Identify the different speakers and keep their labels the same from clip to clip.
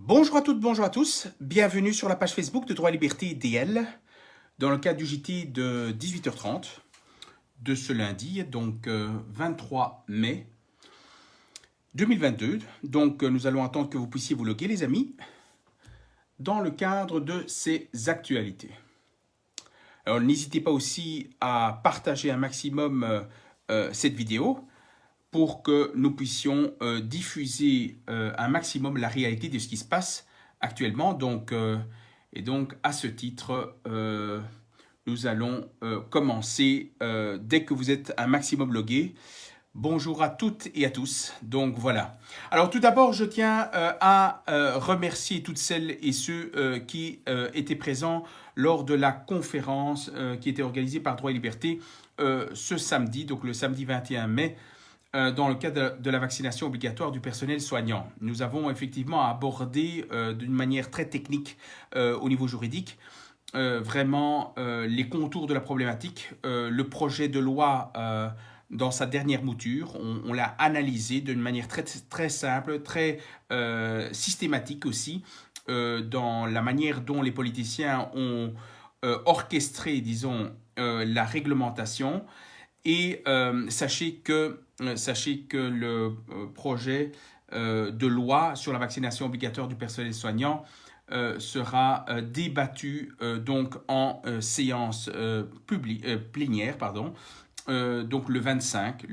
Speaker 1: Bonjour à toutes, bonjour à tous. Bienvenue sur la page Facebook de Droit et Liberté DL dans le cadre du JT de 18h30 de ce lundi, donc 23 mai 2022. Donc nous allons attendre que vous puissiez vous loguer les amis dans le cadre de ces actualités. Alors n'hésitez pas aussi à partager un maximum cette vidéo pour que nous puissions diffuser un maximum la réalité de ce qui se passe actuellement. Et donc, à ce titre, nous allons commencer dès que vous êtes un maximum logué. Bonjour à toutes et à tous. Donc voilà. Alors tout d'abord, je tiens à remercier toutes celles et ceux qui étaient présents lors de la conférence qui était organisée par Droit et Liberté ce samedi, donc le samedi 21 mai, dans le cadre de la vaccination obligatoire du personnel soignant. Nous avons effectivement abordé d'une manière très technique au niveau juridique vraiment les contours de la problématique. Le projet de loi dans sa dernière mouture, on l'a analysé d'une manière très simple, très systématique aussi, dans la manière dont les politiciens ont orchestré, disons, la réglementation. Et sachez que le projet de loi sur la vaccination obligatoire du personnel soignant sera débattu donc en séance plénière, pardon, donc le 25,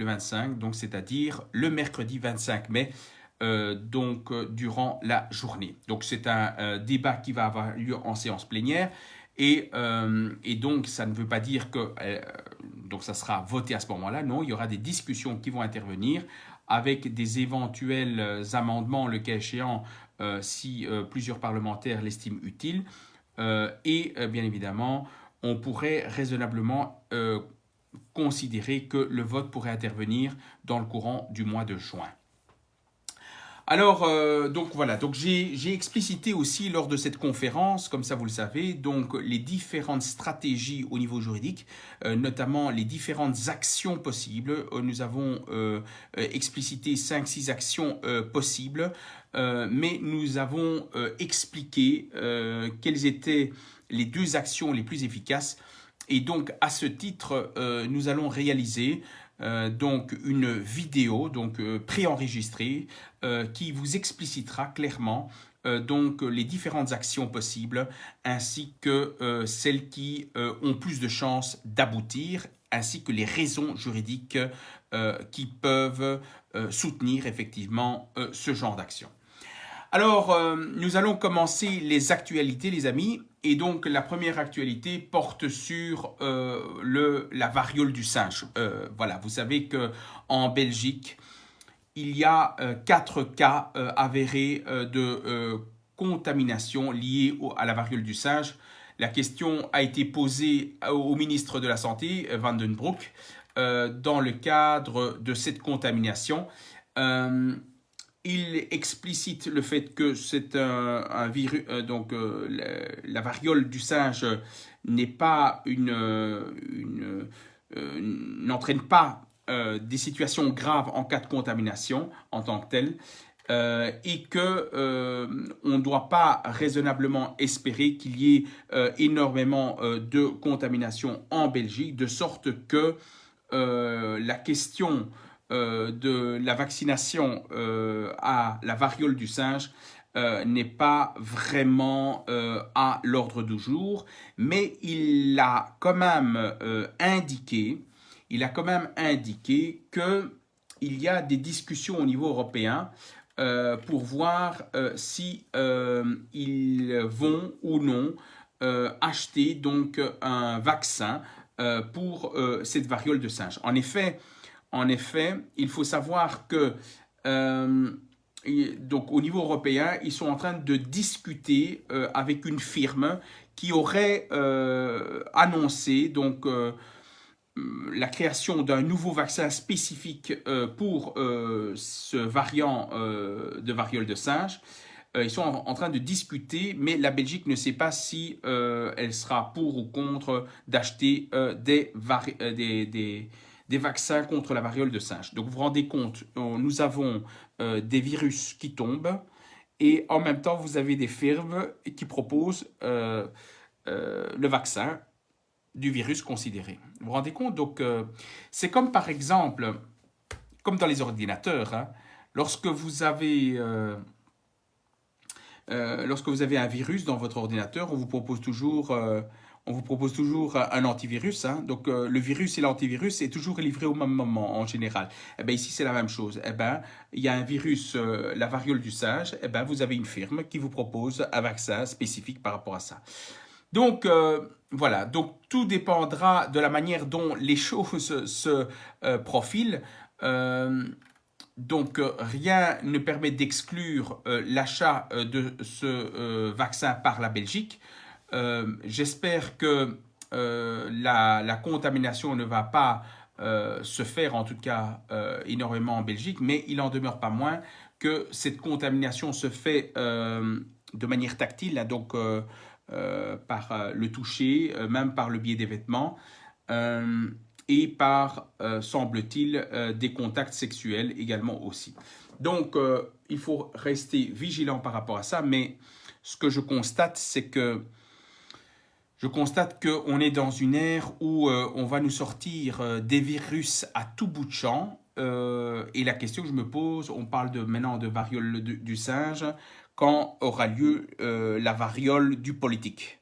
Speaker 1: donc c'est-à-dire le mercredi 25 mai, durant la journée. Donc c'est un débat qui va avoir lieu en séance plénière. Et donc, ça ne veut pas dire que donc ça sera voté à ce moment-là. Non, il y aura des discussions qui vont intervenir avec des éventuels amendements, le cas échéant, si plusieurs parlementaires l'estiment utile. Bien évidemment, on pourrait raisonnablement considérer que le vote pourrait intervenir dans le courant du mois de juin. Alors, donc voilà, donc j'ai explicité aussi lors de cette conférence, comme ça vous le savez, donc les différentes stratégies au niveau juridique, notamment les différentes actions possibles. Nous avons explicité 5-6 actions possibles, mais nous avons expliqué quelles étaient les 2 actions les plus efficaces. Et donc, à ce titre, nous allons réaliser donc une vidéo préenregistrée qui vous explicitera clairement donc les différentes actions possibles ainsi que celles qui ont plus de chances d'aboutir ainsi que les raisons juridiques qui peuvent soutenir effectivement ce genre d'action. Alors, nous allons commencer les actualités, les amis. Et donc, la première actualité porte sur la variole du singe. Voilà, vous savez qu'en Belgique, il y a 4 cas avérés de contamination liés à la variole du singe. La question a été posée au ministre de la Santé, Van den Broek, dans le cadre de cette contamination. Il explicite le fait que c'est un virus, la variole du singe n'est pas n'entraîne pas des situations graves en cas de contamination en tant que telle, et que on ne doit pas raisonnablement espérer qu'il y ait énormément de contamination en Belgique, de sorte que la question de la vaccination à la variole du singe n'est pas vraiment à l'ordre du jour, mais il a quand même indiqué qu'il y a des discussions au niveau européen pour voir si ils vont ou non acheter donc un vaccin pour cette variole de singe. En effet, il faut savoir que donc au niveau européen, ils sont en train de discuter avec une firme qui aurait annoncé donc la création d'un nouveau vaccin spécifique pour ce variant de variole de singe. Ils sont en train de discuter, mais la Belgique ne sait pas si elle sera pour ou contre d'acheter des vaccins contre la variole de singe. Donc vous vous rendez compte, nous avons des virus qui tombent et en même temps, vous avez des firmes qui proposent le vaccin du virus considéré. Vous vous rendez compte? Donc, c'est comme par exemple, comme dans les ordinateurs, hein, lorsque vous avez un virus dans votre ordinateur, on vous propose toujours un antivirus. Hein. Donc, le virus et l'antivirus est toujours livré au même moment, en général. Eh ben, ici, c'est la même chose. Eh ben, il y a un virus, la variole du singe. Eh ben, vous avez une firme qui vous propose un vaccin spécifique par rapport à ça. Donc, voilà. Donc, tout dépendra de la manière dont les choses se profilent. Donc, rien ne permet d'exclure l'achat de ce vaccin par la Belgique. J'espère que la contamination ne va pas se faire, en tout cas énormément en Belgique, mais il en demeure pas moins que cette contamination se fait de manière tactile, là, donc par le toucher, même par le biais des vêtements. Et par, semble-t-il, des contacts sexuels également aussi. Donc, il faut rester vigilant par rapport à ça, mais ce que je constate, c'est que qu'on est dans une ère où on va nous sortir des virus à tout bout de champ. Et la question que je me pose, on parle maintenant de variole du singe, quand aura lieu la variole du politique?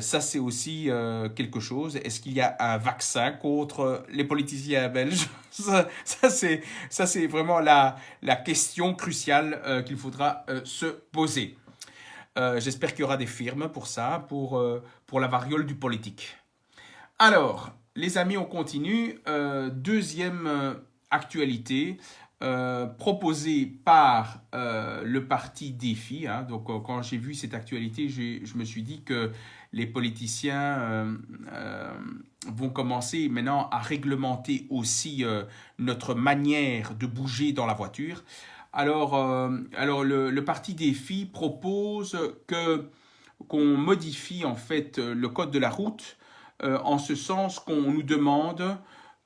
Speaker 1: Ça, c'est aussi quelque chose. Est-ce qu'il y a un vaccin contre les politiciens belges? Ça, c'est vraiment la question cruciale qu'il faudra se poser. J'espère qu'il y aura des firmes pour ça, pour la variole du politique. Alors, les amis, on continue. Deuxième actualité proposée par le parti Défi. Hein. Donc, quand j'ai vu cette actualité, je me suis dit que les politiciens vont commencer maintenant à réglementer aussi notre manière de bouger dans la voiture. Alors le parti Défi propose qu'on modifie en fait le code de la route en ce sens qu'on nous demande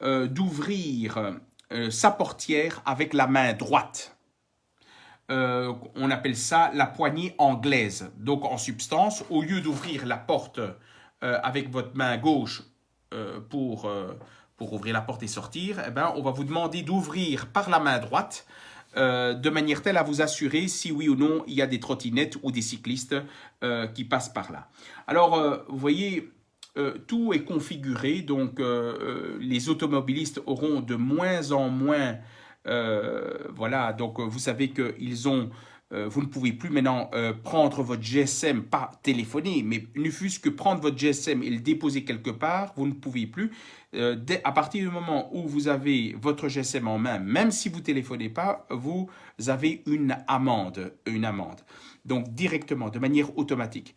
Speaker 1: d'ouvrir sa portière avec la main droite. On appelle ça la poignée anglaise. Donc en substance, au lieu d'ouvrir la porte avec votre main gauche pour ouvrir la porte et sortir, eh ben, on va vous demander d'ouvrir par la main droite de manière telle à vous assurer si oui ou non il y a des trottinettes ou des cyclistes qui passent par là. Alors, vous voyez, tout est configuré, donc les automobilistes auront de moins en moins, voilà, donc vous savez qu'ils ont, vous ne pouvez plus maintenant prendre votre GSM, pas téléphoner, mais ne fût-ce que prendre votre GSM et le déposer quelque part, vous ne pouvez plus. À partir du moment où vous avez votre GSM en main, même si vous ne téléphonez pas, vous avez une amende. Donc directement, de manière automatique.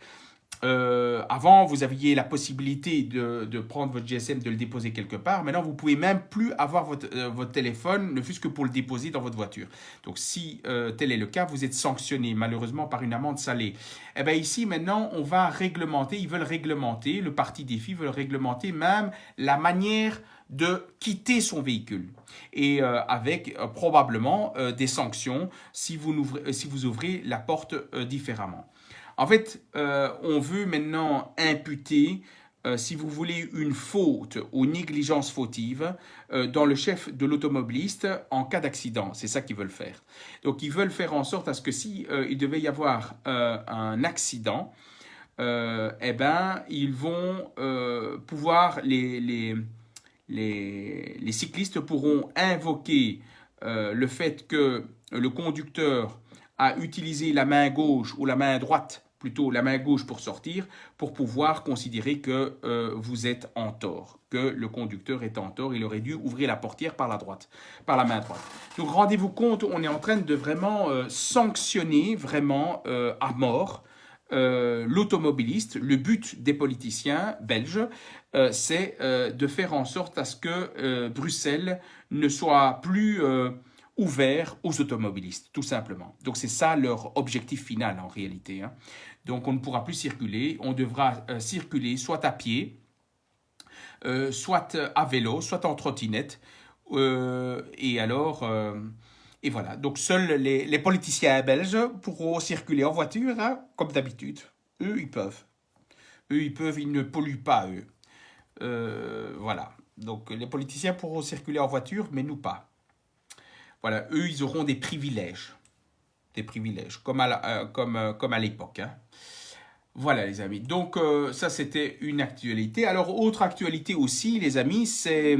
Speaker 1: Avant, vous aviez la possibilité de prendre votre GSM, de le déposer quelque part. Maintenant, vous ne pouvez même plus avoir votre téléphone, ne fût-ce que pour le déposer dans votre voiture. Donc, si tel est le cas, vous êtes sanctionné malheureusement par une amende salée. Eh bien, ici, maintenant, on va réglementer, ils veulent réglementer, le parti Défi veut réglementer même la manière de quitter son véhicule et avec probablement des sanctions si vous ouvrez la porte différemment. En fait, on veut maintenant imputer, si vous voulez, une faute ou négligence fautive dans le chef de l'automobiliste en cas d'accident. C'est ça qu'ils veulent faire. Donc, ils veulent faire en sorte à ce que si il devait y avoir un accident, eh ben, ils vont pouvoir, les cyclistes pourront invoquer le fait que le conducteur a utilisé la main gauche ou la main droite, plutôt la main gauche pour sortir, pour pouvoir considérer que vous êtes en tort, que le conducteur est en tort, il aurait dû ouvrir la portière par la main droite. Donc rendez-vous compte, on est en train de vraiment sanctionner vraiment à mort l'automobiliste. Le but des politiciens belges, c'est de faire en sorte à ce que Bruxelles ne soit plus ouvert aux automobilistes, tout simplement. Donc c'est ça leur objectif final en réalité. Hein. Donc on ne pourra plus circuler, on devra circuler soit à pied, soit à vélo, soit en trottinette. Et alors, Et voilà, donc seuls les politiciens belges pourront circuler en voiture, hein, comme d'habitude. Eux, ils peuvent. Eux, ils peuvent, ils ne polluent pas, eux. Voilà. Donc les politiciens pourront circuler en voiture, mais nous pas. Voilà, eux, ils auront des privilèges. Des privilèges, comme à l'époque. Hein. Voilà, les amis. Donc, ça, c'était une actualité. Alors, autre actualité aussi, les amis, c'est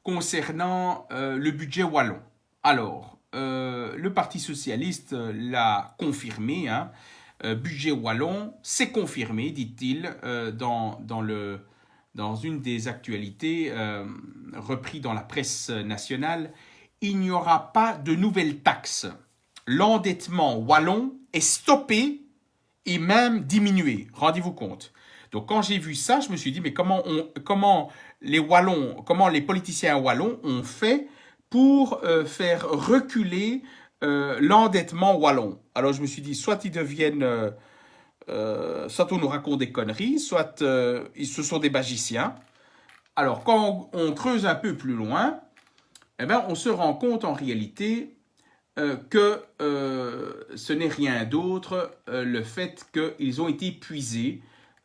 Speaker 1: concernant le budget wallon. Alors, le Parti socialiste l'a confirmé. Hein. Budget wallon, c'est confirmé, dit-il, dans une des actualités reprises dans la presse nationale. Il n'y aura pas de nouvelles taxes. L'endettement wallon est stoppé et même diminué. Rendez-vous compte. Donc quand j'ai vu ça, je me suis dit, mais comment les politiciens wallons ont fait pour faire reculer l'endettement wallon. Alors je me suis dit, soit ils deviennent, soit on nous raconte des conneries, soit ce sont des magiciens. Alors quand on creuse un peu plus loin, eh ben, on se rend compte en réalité que ce n'est rien d'autre le fait qu'ils ont été puisés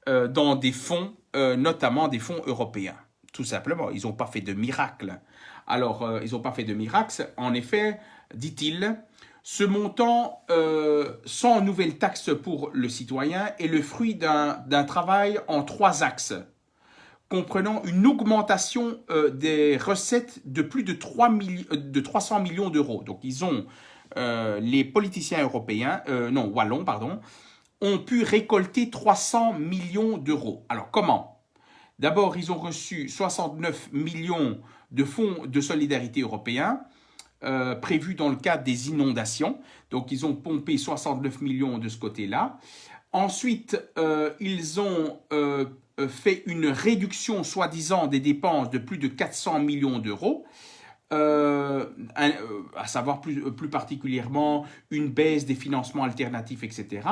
Speaker 1: dans des fonds, notamment des fonds européens. Tout simplement, ils n'ont pas fait de miracle. Alors, ils n'ont pas fait de miracle. En effet, dit-il, ce montant sans nouvelle taxe pour le citoyen est le fruit d'un travail en 3 axes, comprenant une augmentation des recettes de plus de 300 millions d'euros. Donc, les politiciens européens, wallons, pardon, ont pu récolter 300 millions d'euros. Alors, comment? D'abord, ils ont reçu 69 millions de fonds de solidarité européens prévus dans le cadre des inondations. Donc, ils ont pompé 69 millions de ce côté-là. Ensuite, ils ont fait une réduction, soi-disant, des dépenses de plus de 400 millions d'euros. À savoir plus particulièrement une baisse des financements alternatifs, etc.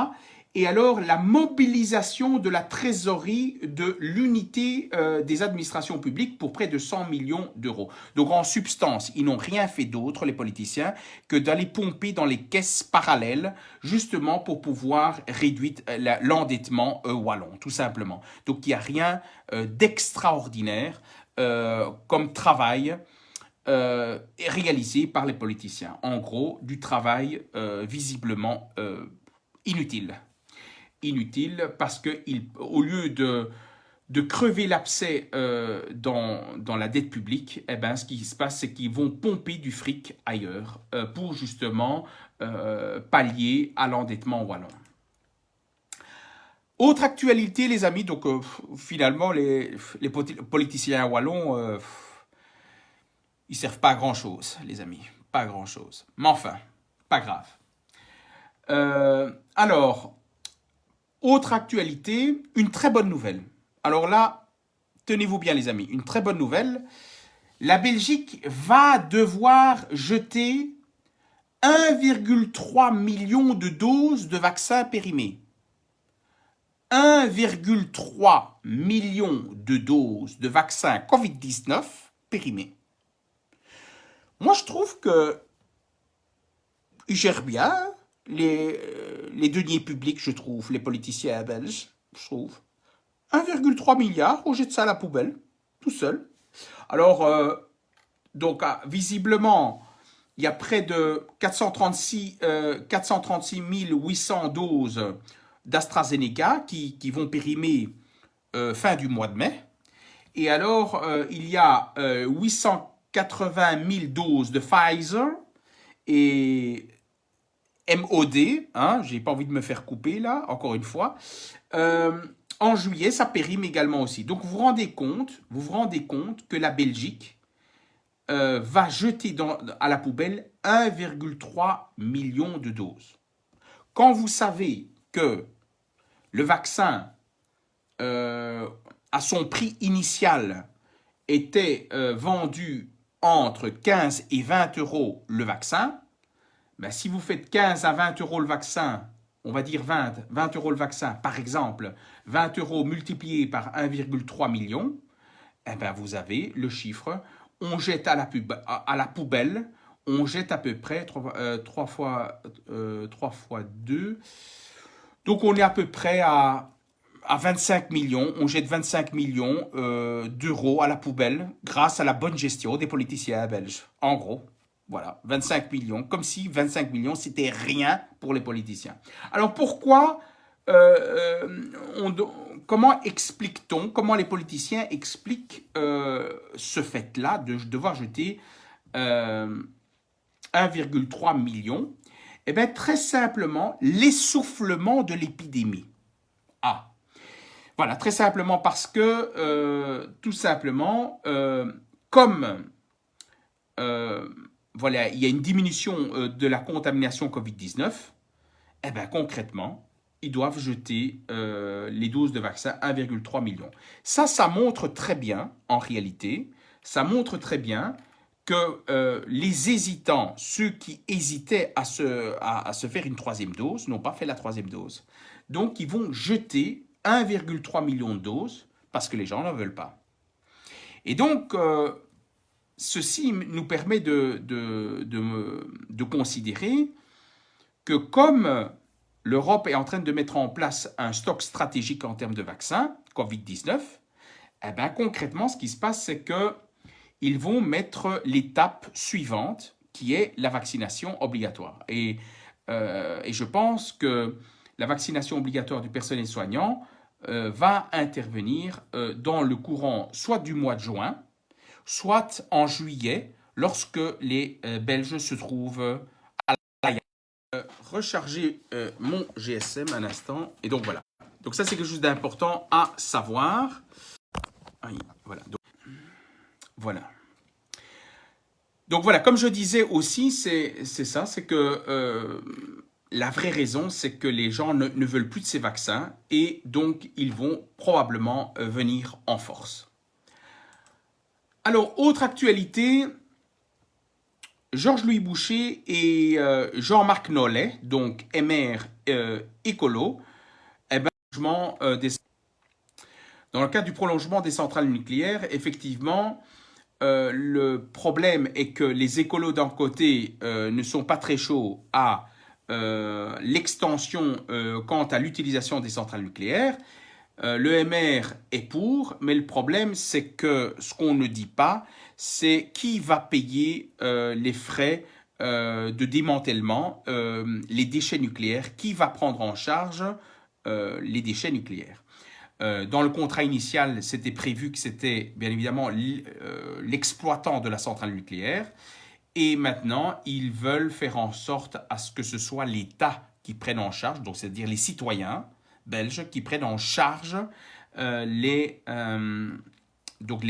Speaker 1: Et alors la mobilisation de la trésorerie de l'unité des administrations publiques pour près de 100 millions d'euros. Donc en substance, ils n'ont rien fait d'autre, les politiciens, que d'aller pomper dans les caisses parallèles, justement pour pouvoir réduire l'endettement wallon, tout simplement. Donc il n'y a rien d'extraordinaire comme travail réalisé par les politiciens. En gros, du travail visiblement inutile. Inutile parce qu'au lieu de crever l'abcès dans la dette publique, eh ben, ce qui se passe, c'est qu'ils vont pomper du fric ailleurs pour justement pallier à l'endettement wallon. Autre actualité, les amis, donc finalement, les politiciens wallons, ils servent pas à grand-chose, les amis, pas à grand-chose. Mais enfin, pas grave. Alors, autre actualité, une très bonne nouvelle. Alors là, tenez-vous bien les amis, une très bonne nouvelle. La Belgique va devoir jeter 1,3 million de doses de vaccins périmés. 1,3 million de doses de vaccins Covid-19 périmés. Moi, je trouve qu'ils gèrent bien les deniers publics, je trouve, les politiciens belges, je trouve. 1,3 milliard, on jette ça à la poubelle, tout seul. Alors, donc, visiblement, il y a près de 436 800 doses d'AstraZeneca qui vont périmer fin du mois de mai. Et alors, il y a 880 000 doses de Pfizer et MOD, hein, j'ai pas envie de me faire couper là, encore une fois. En juillet, ça périme également aussi. Donc vous vous rendez compte que la Belgique va jeter à la poubelle 1,3 million de doses. Quand vous savez que le vaccin, à son prix initial, était vendu entre 15 et 20 euros le vaccin, ben, si vous faites 15 à 20 euros le vaccin, on va dire 20 euros le vaccin, par exemple, 20 euros multiplié par 1,3 million, eh ben vous avez le chiffre. On jette à la poubelle, on jette à peu près 3 fois 2. Donc, on est à peu près à 25 millions. On jette 25 millions d'euros à la poubelle grâce à la bonne gestion des politiciens belges. En gros, voilà, 25 millions. Comme si 25 millions, c'était rien pour les politiciens. Alors, pourquoi comment explique-t-on, comment les politiciens expliquent ce fait-là de devoir jeter 1,3 million? Eh bien, très simplement, l'essoufflement de l'épidémie. Ah, voilà, très simplement parce que, tout simplement, comme voilà, il y a une diminution de la contamination Covid-19, eh bien, concrètement, ils doivent jeter les doses de vaccin 1,3 million. Ça montre très bien, en réalité, ça montre très bien que les hésitants, ceux qui hésitaient à se faire une troisième dose, n'ont pas fait la troisième dose. Donc, ils vont jeter 1,3 million de doses parce que les gens n'en veulent pas. Et donc, ceci nous permet de considérer que comme l'Europe est en train de mettre en place un stock stratégique en termes de vaccins, Covid-19, eh bien, concrètement, ce qui se passe, c'est qu'ils vont mettre l'étape suivante, qui est la vaccination obligatoire. Et je pense que la vaccination obligatoire du personnel soignant va intervenir dans le courant soit du mois de juin, soit en juillet, lorsque les Belges se trouvent à la recharger mon GSM un instant. Et donc voilà. Donc ça, c'est quelque chose d'important à savoir. Voilà. Donc voilà, comme je disais aussi, c'est ça, c'est que la vraie raison, c'est que les gens ne veulent plus de ces vaccins et donc ils vont probablement venir en force. Alors, autre actualité, Georges-Louis Boucher et Jean-Marc Nollet, donc MR écolo, eh ben, dans le cadre du prolongement des centrales nucléaires, effectivement, le problème est que les écolos d'un côté ne sont pas très chauds à l'extension quant à l'utilisation des centrales nucléaires. Le MR est pour, mais le problème c'est que ce qu'on ne dit pas, c'est qui va payer les frais de démantèlement, les déchets nucléaires, qui va prendre en charge les déchets nucléaires. Dans le contrat initial, c'était prévu que c'était bien évidemment l'exploitant de la centrale nucléaire. Et maintenant, ils veulent faire en sorte à ce que ce soit l'État qui prenne en charge, donc c'est-à-dire les citoyens belges qui prennent en charge les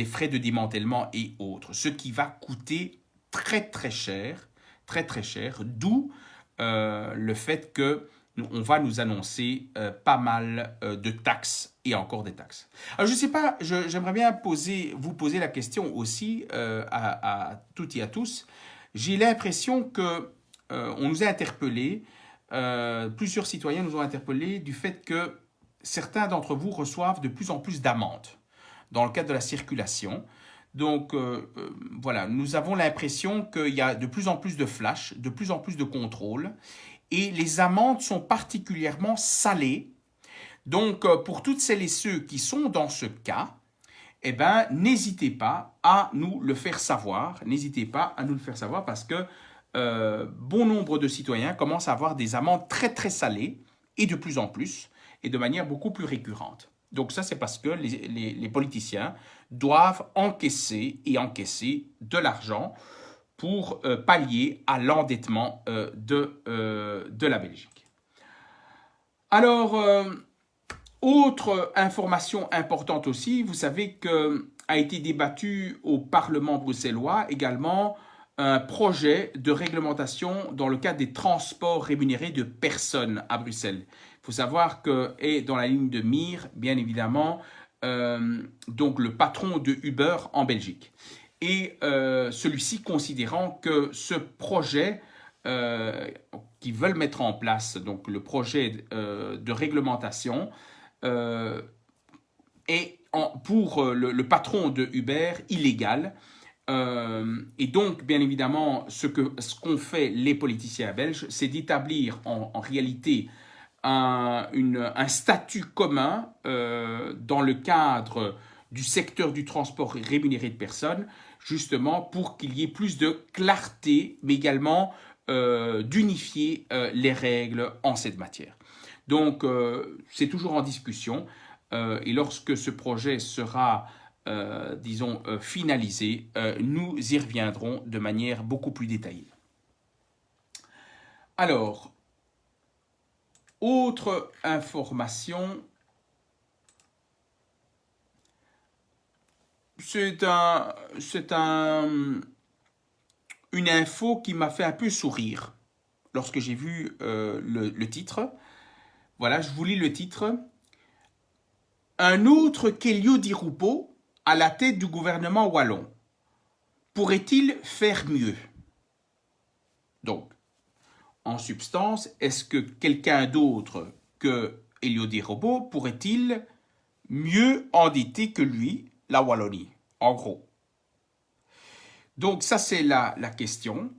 Speaker 1: frais de démantèlement et autres. Ce qui va coûter très très cher, d'où le fait que on va nous annoncer pas mal de taxes et encore des taxes. Alors je ne sais pas, j'aimerais bien vous poser la question aussi à toutes et à tous. J'ai l'impression que on nous a interpellés, plusieurs citoyens nous ont interpellés du fait que certains d'entre vous reçoivent de plus en plus d'amendes dans le cadre de la circulation. Donc voilà, nous avons l'impression qu'il y a de plus en plus de flashs, de plus en plus de contrôles. Et les amendes sont particulièrement salées. Donc, pour toutes celles et ceux qui sont dans ce cas, eh ben, n'hésitez pas à nous le faire savoir. N'hésitez pas à nous le faire savoir parce que bon nombre de citoyens commencent à avoir des amendes très très salées et de plus en plus et de manière beaucoup plus récurrente. Donc ça, c'est parce que les politiciens doivent encaisser de l'argent pour pallier à l'endettement de la Belgique. Alors, autre information importante aussi, vous savez qu'a été débattu au Parlement bruxellois également un projet de réglementation dans le cadre des transports rémunérés de personnes à Bruxelles. Il faut savoir que est dans la ligne de mire, bien évidemment, donc le patron de Uber en Belgique. Et celui-ci considérant que ce projet qu'ils veulent mettre en place, donc le projet de réglementation, est pour le patron de Uber illégal Et donc, bien évidemment, ce qu'ont fait les politiciens belges, c'est d'établir en réalité un statut commun dans le cadre du secteur du transport rémunéré de personnes, justement pour qu'il y ait plus de clarté, mais également d'unifier les règles en cette matière. Donc, c'est toujours en discussion, et lorsque ce projet sera disons, finalisé, nous y reviendrons de manière beaucoup plus détaillée. Alors, autre information, c'est une info qui m'a fait un peu sourire lorsque j'ai vu le titre. Voilà, je vous lis le titre. Un autre qu'Elio Di Rupo à la tête du gouvernement wallon. Pourrait-il faire mieux? Donc, en substance, est-ce que quelqu'un d'autre que Elio Di Rupo pourrait-il mieux endetté que lui la Wallonie? En gros. Donc, ça, c'est la question.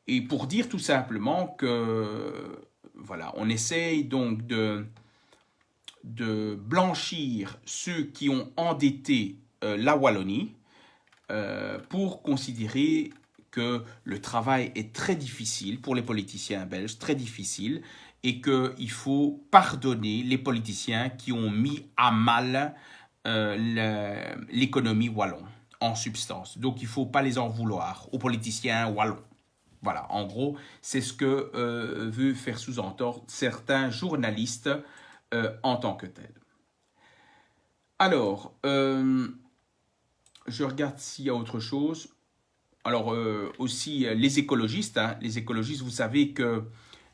Speaker 1: Et pour dire tout simplement que, voilà, on essaye donc de blanchir ceux qui ont endetté la Wallonie pour considérer que le travail est très difficile pour les politiciens belges, très difficile, et qu'il faut pardonner les politiciens qui ont mis à mal l'économie wallonne, en substance. Donc il ne faut pas les en vouloir aux politiciens wallons. Voilà, en gros, c'est ce que veut faire sous-entendre certains journalistes en tant que tel. Alors, je regarde s'il y a autre chose. Alors, aussi, les écologistes. Hein, les écologistes, vous savez que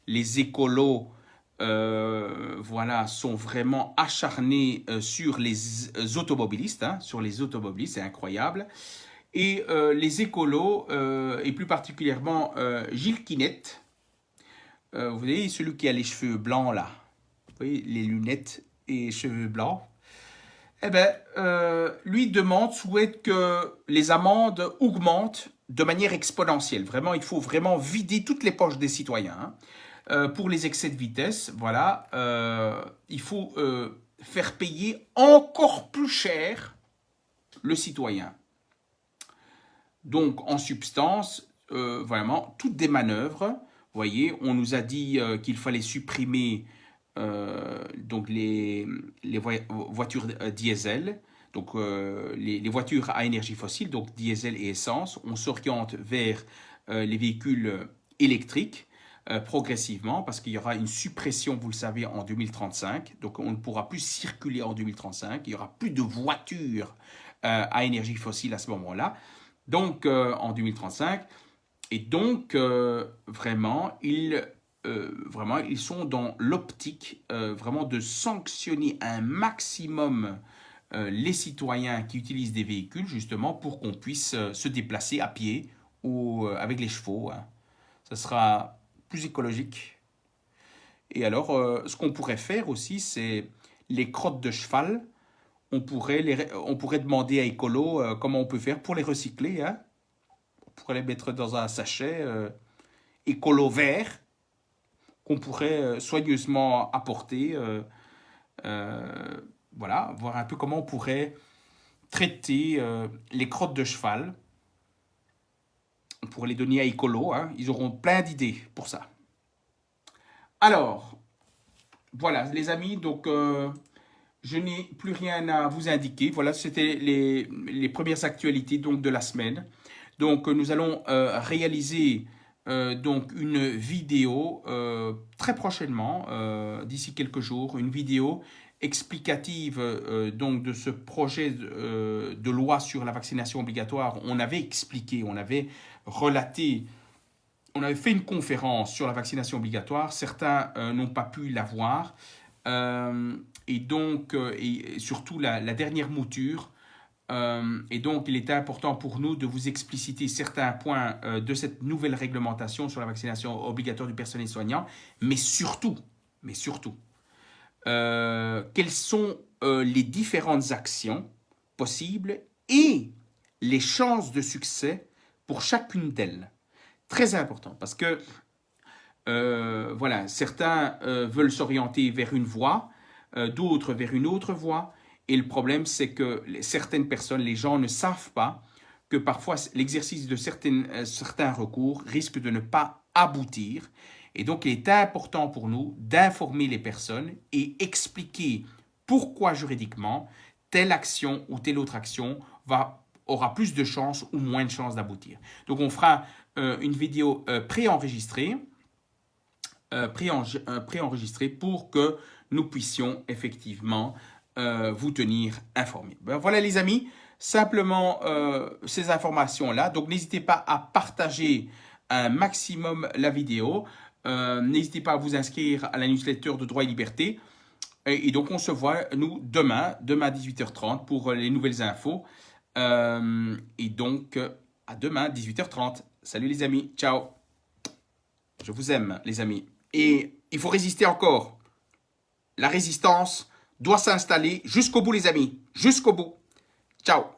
Speaker 1: les écolos voilà, sont vraiment acharnés sur les automobilistes. Hein, sur les automobilistes, c'est incroyable. Et les écolos, et plus particulièrement Gilles Quinet, vous voyez, celui qui a les cheveux blancs là, vous voyez, les lunettes et cheveux blancs, eh bien, lui souhaite que les amendes augmentent de manière exponentielle. Vraiment, il faut vraiment vider toutes les poches des citoyens. Hein. Pour les excès de vitesse, voilà, il faut faire payer encore plus cher le citoyen. Donc, en substance, vraiment, toutes des manœuvres. Vous voyez, on nous a dit qu'il fallait supprimer donc les voitures diesel, donc les voitures à énergie fossile, donc diesel et essence. On s'oriente vers les véhicules électriques progressivement parce qu'il y aura une suppression, vous le savez, en 2035. Donc on ne pourra plus circuler en 2035. Il n'y aura plus de voitures à énergie fossile à ce moment-là. Donc en 2035. Et donc vraiment, ils sont dans l'optique vraiment de sanctionner un maximum les citoyens qui utilisent des véhicules, justement, pour qu'on puisse se déplacer à pied ou avec les chevaux. Hein. Ça sera plus écologique. Et alors, ce qu'on pourrait faire aussi, c'est les crottes de cheval. On pourrait demander à Écolo comment on peut faire pour les recycler. Hein. On pourrait les mettre dans un sachet Écolo vert qu'on pourrait soigneusement apporter. Voilà, voir un peu comment on pourrait traiter les crottes de cheval. On pourrait les donner à Écolo, hein. Ils auront plein d'idées pour ça. Alors, voilà les amis, donc je n'ai plus rien à vous indiquer. Voilà, c'était les premières actualités donc, de la semaine. Donc nous allons réaliser donc une vidéo très prochainement, d'ici quelques jours, une vidéo explicative donc de ce projet de loi sur la vaccination obligatoire. On avait expliqué, on avait relaté, on avait fait une conférence sur la vaccination obligatoire. Certains n'ont pas pu la voir. Et donc, et surtout la dernière mouture. Et donc, il était important pour nous de vous expliciter certains points de cette nouvelle réglementation sur la vaccination obligatoire du personnel soignant, mais surtout, quelles sont les différentes actions possibles et les chances de succès pour chacune d'elles. Très important, parce que voilà, certains veulent s'orienter vers une voie, d'autres vers une autre voie. Et le problème, c'est que certaines personnes, les gens ne savent pas que parfois l'exercice de certains recours risque de ne pas aboutir. Et donc, il est important pour nous d'informer les personnes et expliquer pourquoi juridiquement telle action ou telle autre action aura plus de chances ou moins de chances d'aboutir. Donc, on fera une vidéo préenregistrée pour que nous puissions effectivement vous tenir informés. Ben voilà les amis, simplement ces informations-là. Donc n'hésitez pas à partager un maximum la vidéo. N'hésitez pas à vous inscrire à la newsletter de Droit et Liberté. Et donc on se voit nous demain à 18h30 pour les nouvelles infos. Et donc à demain 18h30. Salut les amis, ciao. Je vous aime les amis. Et il faut résister encore. La résistance doit s'installer jusqu'au bout les amis. Jusqu'au bout. Ciao.